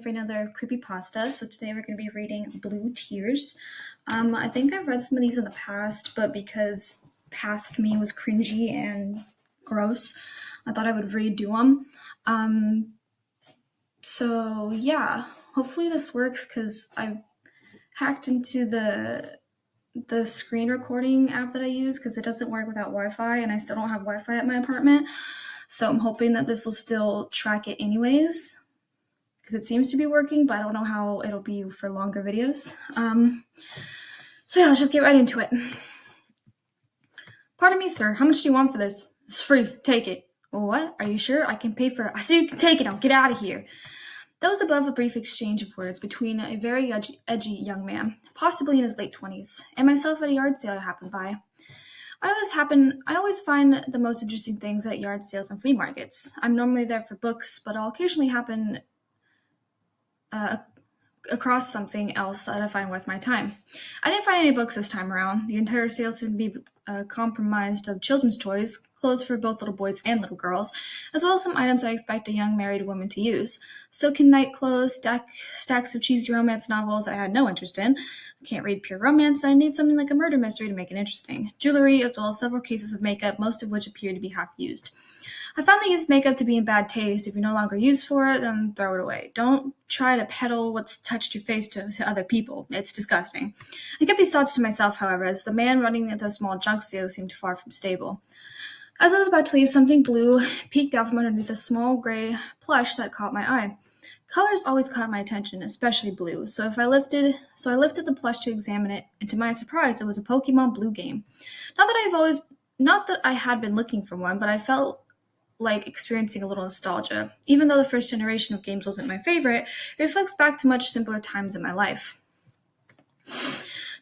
for another creepypasta. So today we're going to be reading Blue Tears. I think I've read some of these in the past, but because past me was cringy and gross, I thought I would redo them. So yeah, hopefully this works because I've hacked into the screen recording app that I use because it doesn't work without Wi-Fi, and I still don't have Wi-Fi at my apartment. So I'm hoping that this will still track it anyways, because it seems to be working, but I don't know how it'll be for longer videos. So yeah, let's just get right into it. Pardon me, sir. How much do you want for this? It's free. Take it. What? Are you sure? I can pay for it. I see you can take it. Now get out of here. That was above a brief exchange of words between a very edgy young man, possibly in his late 20s, and myself at a yard sale I happened by. I always find the most interesting things at yard sales and flea markets. I'm normally there for books, but I'll occasionally happen across something else that I find worth my time. I didn't find any books this time around. The entire sale seemed to be comprised of children's toys, clothes for both little boys and little girls, as well as some items I expect a young married woman to use. Silken night clothes, stacks of cheesy romance novels I had no interest in. I can't read pure romance. I need something like a murder mystery to make it interesting. Jewelry, as well as several cases of makeup, most of which appear to be half used. I found they use makeup to be in bad taste. If you're no longer used for it, then throw it away. Don't try to peddle what's touched your face to other people. It's disgusting. I kept these thoughts to myself, however, as the man running the small junk sale seemed far from stable. As I was about to leave, something blue peeked out from underneath a small gray plush that caught my eye. Colors always caught my attention, especially blue, so I lifted the plush to examine it, and to my surprise, it was a Pokemon Blue game. Not that I had been looking for one, but I felt like experiencing a little nostalgia. Even though the first generation of games wasn't my favorite, it reflects back to much simpler times in my life.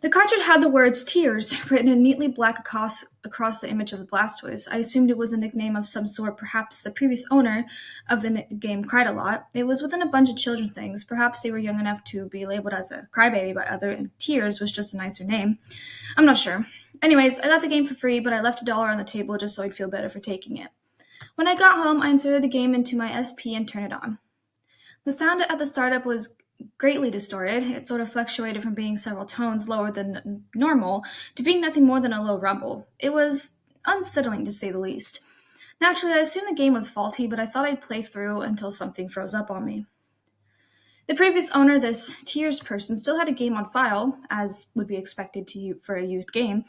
The cartridge had the words "Tears" written in neatly black across the image of the Blastoise. I assumed it was a nickname of some sort. Perhaps the previous owner of the game cried a lot. It was within a bunch of children's things. Perhaps they were young enough to be labeled as a crybaby by others, and Tears was just a nicer name. I'm not sure. Anyways, I got the game for free, but I left $1 on the table just so I'd feel better for taking it. When I got home, I inserted the game into my SP and turned it on. The sound at the startup was greatly distorted. It sort of fluctuated from being several tones lower than normal to being nothing more than a low rumble. It was unsettling, to say the least. Naturally, I assumed the game was faulty, but I thought I'd play through until something froze up on me. The previous owner, this Tears person, still had a game on file, as would be expected for a used game,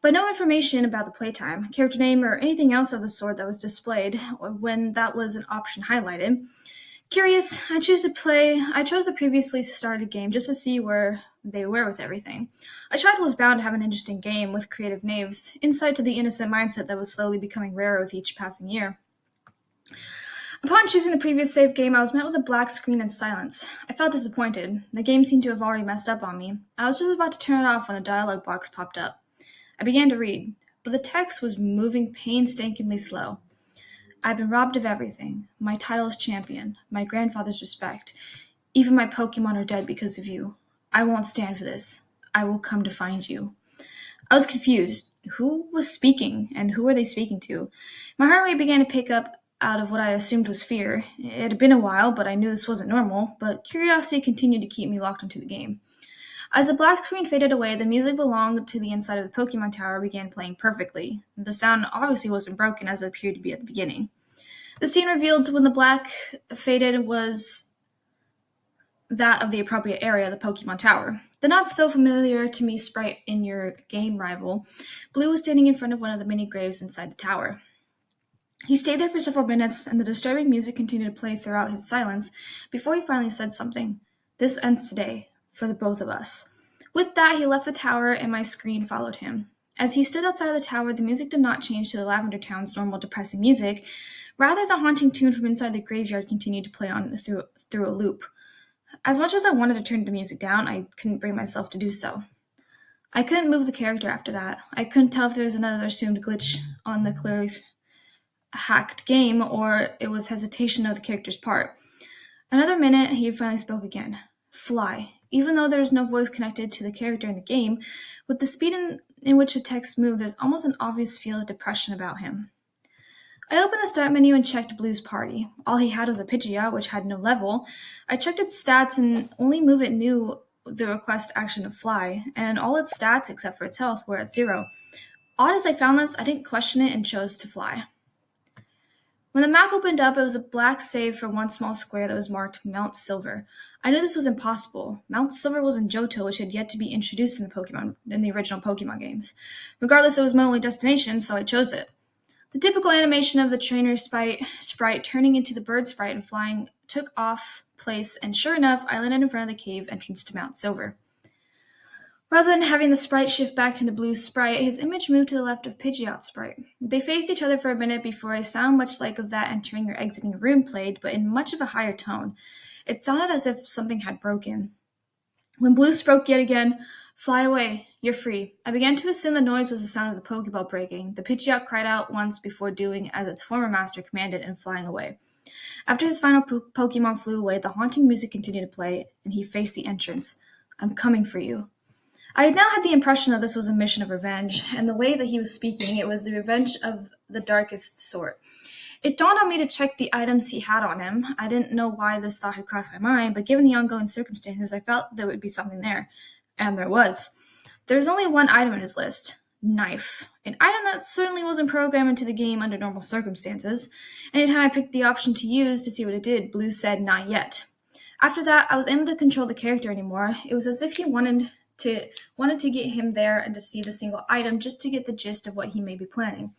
but no information about the playtime, character name, or anything else of the sort that was displayed when that was an option highlighted. Curious, I chose the previously started game just to see where they were with everything. A child was bound to have an interesting game with creative names, insight to the innocent mindset that was slowly becoming rarer with each passing year. Upon choosing the previous save game, I was met with a black screen and silence. I felt disappointed. The game seemed to have already messed up on me. I was just about to turn it off when a dialog box popped up. I began to read, but the text was moving painstakingly slow. I've been robbed of everything. My title is champion, my grandfather's respect. Even my Pokemon are dead because of you. I won't stand for this. I will come to find you. I was confused. Who was speaking, and who were they speaking to? My heart rate began to pick up out of what I assumed was fear. It had been a while, but I knew this wasn't normal, but curiosity continued to keep me locked into the game. As the black screen faded away, the music belonged to the inside of the Pokemon Tower began playing perfectly. The sound obviously wasn't broken as it appeared to be at the beginning. The scene revealed when the black faded was that of the appropriate area, the Pokemon Tower. The not so familiar to me sprite in your game rival, Blue was standing in front of one of the many graves inside the tower. He stayed there for several minutes, and the disturbing music continued to play throughout his silence before he finally said something. This ends today, for the both of us. With that, he left the tower, and my screen followed him. As he stood outside the tower, the music did not change to the Lavender Town's normal depressing music. Rather, the haunting tune from inside the graveyard continued to play on through a loop. As much as I wanted to turn the music down, I couldn't bring myself to do so. I couldn't move the character after that. I couldn't tell if there was another assumed glitch on the clearly hacked game, or it was hesitation of the character's part. Another minute, he finally spoke again. Fly. Even though there is no voice connected to the character in the game, with the speed in which the text moved, there's almost an obvious feel of depression about him. I opened the start menu and checked Blue's party. All he had was a Pidgeot, which had no level. I checked its stats and only move it knew the request action to fly, and all its stats, except for its health, were at 0. Odd as I found this, I didn't question it and chose to fly. When the map opened up, it was a black save for one small square that was marked Mount Silver. I knew this was impossible. Mount Silver was in Johto, which had yet to be introduced in the original Pokemon games. Regardless, it was my only destination, so I chose it. The typical animation of the trainer sprite turning into the bird sprite and flying took off place, and sure enough, I landed in front of the cave entrance to Mount Silver. Rather than having the sprite shift back to the blue sprite, his image moved to the left of Pidgeot's sprite. They faced each other for a minute before a sound much like of that entering or exiting a room played, but in much of a higher tone. It sounded as if something had broken. When Blue spoke yet again, "Fly away, you're free," I began to assume the noise was the sound of the Pokeball breaking. The Pidgeot cried out once before doing as its former master commanded and flying away. After his final Pokemon flew away, the haunting music continued to play, and he faced the entrance. "I'm coming for you." I had now had the impression that this was a mission of revenge, and the way that he was speaking, it was the revenge of the darkest sort. It dawned on me to check the items he had on him. I didn't know why this thought had crossed my mind, but given the ongoing circumstances, I felt there would be something there. And there was. There was only one item in his list: knife. An item that certainly wasn't programmed into the game under normal circumstances. Anytime I picked the option to use to see what it did, Blue said, "Not yet." After that, I was able to control the character anymore. It was as if he wanted to get him there and to see the single item just to get the gist of what he may be planning.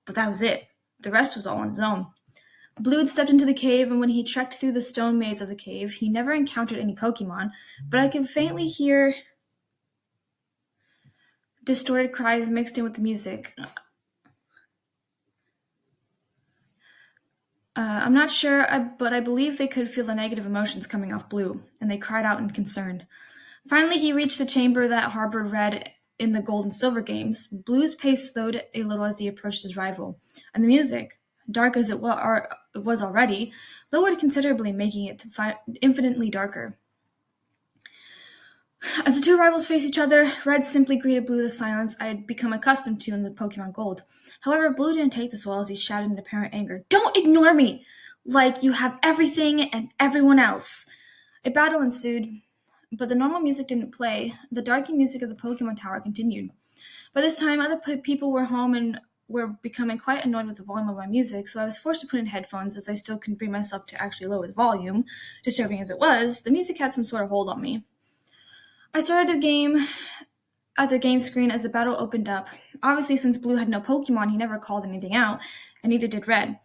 But that was it. The rest was all on his own. Blue had stepped into the cave, and when he trekked through the stone maze of the cave, he never encountered any Pokemon, but I could faintly hear distorted cries mixed in with the music. I'm not sure, but I believe they could feel the negative emotions coming off Blue, and they cried out in concern. Finally, he reached the chamber that harbored Red in the Gold and Silver games. Blue's pace slowed a little as he approached his rival, and the music, dark as it was already, lowered considerably, making it infinitely darker. As the two rivals faced each other, Red simply greeted Blue with a silence I had become accustomed to in the Pokemon Gold. However, Blue didn't take this well as he shouted in apparent anger, "Don't ignore me! Like you have everything and everyone else!" A battle ensued, but the normal music didn't play. The darky music of the Pokemon Tower continued. By this time, other people were home and were becoming quite annoyed with the volume of my music, so I was forced to put in headphones as I still couldn't bring myself to actually lower the volume. Disturbing as it was, the music had some sort of hold on me. I started the game at the game screen as the battle opened up. Obviously, since Blue had no Pokemon, he never called anything out, and neither did Red.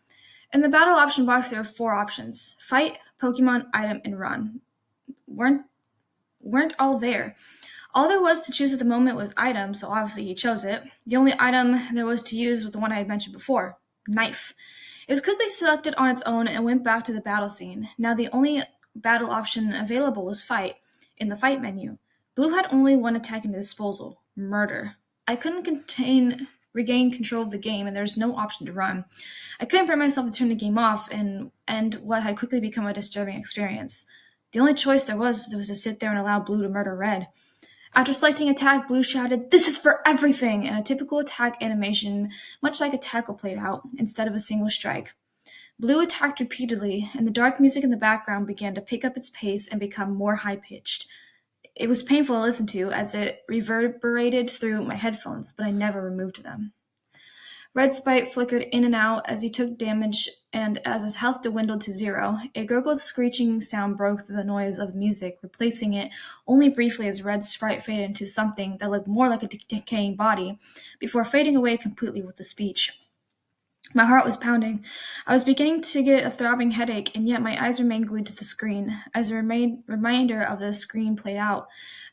In the battle option box, there were 4 options: fight, Pokemon, item, and run. Weren't all there. All there was to choose at the moment was item, so obviously he chose it. The only item there was to use was the one I had mentioned before: knife. It was quickly selected on its own and went back to the battle scene. Now the only battle option available was fight, in the fight menu. Blue had only one attack in disposal: murder. I couldn't regain control of the game, and there was no option to run. I couldn't bring myself to turn the game off and end what had quickly become a disturbing experience. The only choice there was to sit there and allow Blue to murder Red. After selecting attack, Blue shouted, "This is for everything!" and a typical attack animation, much like a tackle, played out, instead of a single strike. Blue attacked repeatedly, and the dark music in the background began to pick up its pace and become more high-pitched. It was painful to listen to as it reverberated through my headphones, but I never removed them. Red Sprite flickered in and out as he took damage, and as his health dwindled to 0, a gurgled screeching sound broke through the noise of the music, replacing it only briefly as Red Sprite faded into something that looked more like a decaying body, before fading away completely with the speech. My heart was pounding. I was beginning to get a throbbing headache, and yet my eyes remained glued to the screen, as a reminder of the screen played out.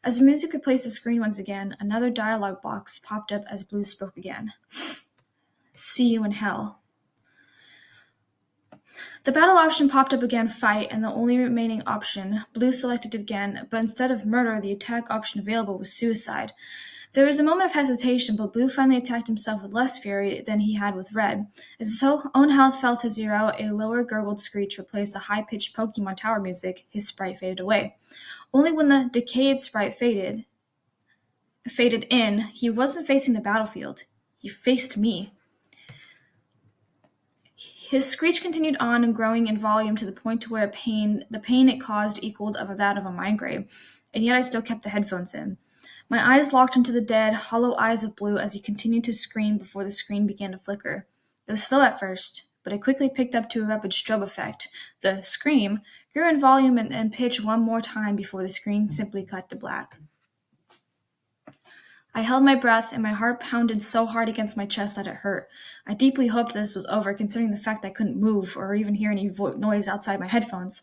As the music replaced the screen once again, another dialogue box popped up as Blue spoke again. "See you in hell." The battle option popped up again: fight, and the only remaining option. Blue selected it again, but instead of murder, the attack option available was suicide. There was a moment of hesitation, but Blue finally attacked himself with less fury than he had with Red. As his own health fell to 0, a lower gurgled screech replaced the high-pitched Pokemon Tower music. His sprite faded away. Only when the decayed sprite faded in, he wasn't facing the battlefield. He faced me. His screech continued on and growing in volume to the point to where the pain it caused equaled of that of a migraine, and yet I still kept the headphones in. My eyes locked into the dead, hollow eyes of blue as he continued to scream before the screen began to flicker. It was slow at first, but it quickly picked up to a rapid strobe effect. The scream grew in volume and pitch one more time before the screen simply cut to black. I held my breath, and my heart pounded so hard against my chest that it hurt. I deeply hoped this was over, considering the fact I couldn't move or even hear any noise outside my headphones.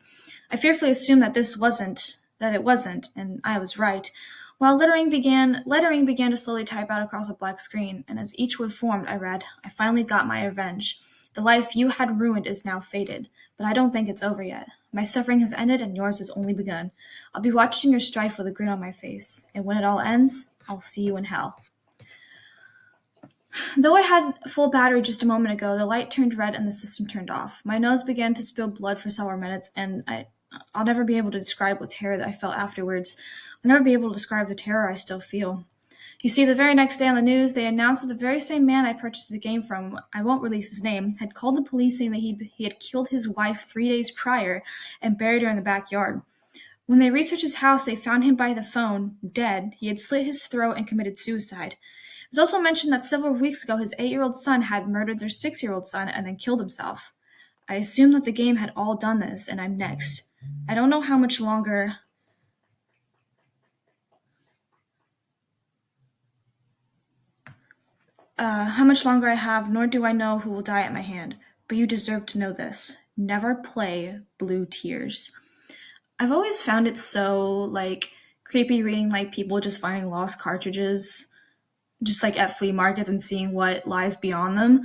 I fearfully assumed that it wasn't, and I was right. While lettering began to slowly type out across a black screen, and as each word formed, I read, "I finally got my revenge. The life you had ruined is now fated, but I don't think it's over yet. My suffering has ended, and yours has only begun. I'll be watching your strife with a grin on my face, and when it all ends, I'll see you in hell." Though I had full battery just a moment ago, the light turned red and the system turned off. My nose began to spill blood for several minutes, and I'll never be able to describe what terror that I felt afterwards. I'll never be able to describe the terror I still feel. You see, the very next day on the news, they announced that the very same man I purchased the game from, I won't release his name, had called the police saying that he had killed his wife 3 days prior and buried her in the backyard. When they researched his house, they found him by the phone, dead. He had slit his throat and committed suicide. It was also mentioned that several weeks ago his 8-year-old son had murdered their 6-year-old son and then killed himself. I assumed that the game had all done this, and I'm next. I don't know how much longer I have, nor do I know who will die at my hand. But you deserve to know this. Never play Blue Tears. I've always found it so, creepy reading, people just finding lost cartridges, just, at flea markets and seeing what lies beyond them.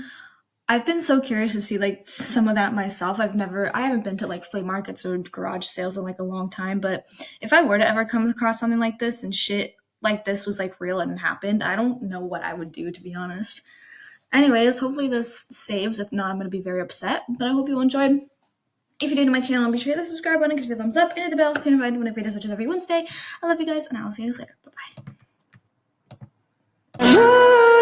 I've been so curious to see, some of that myself. I haven't been to, flea markets or garage sales in, a long time, but if I were to ever come across something like this and shit like this was, real and happened, I don't know what I would do, to be honest. Anyways, hopefully this saves. If not, I'm going to be very upset, but I hope you enjoyed. If you're new to my channel, be sure to hit the subscribe button, give me a thumbs up, and hit the bell so you're notified when I videos, which is every Wednesday. I love you guys, and I'll see you guys later. Bye-bye.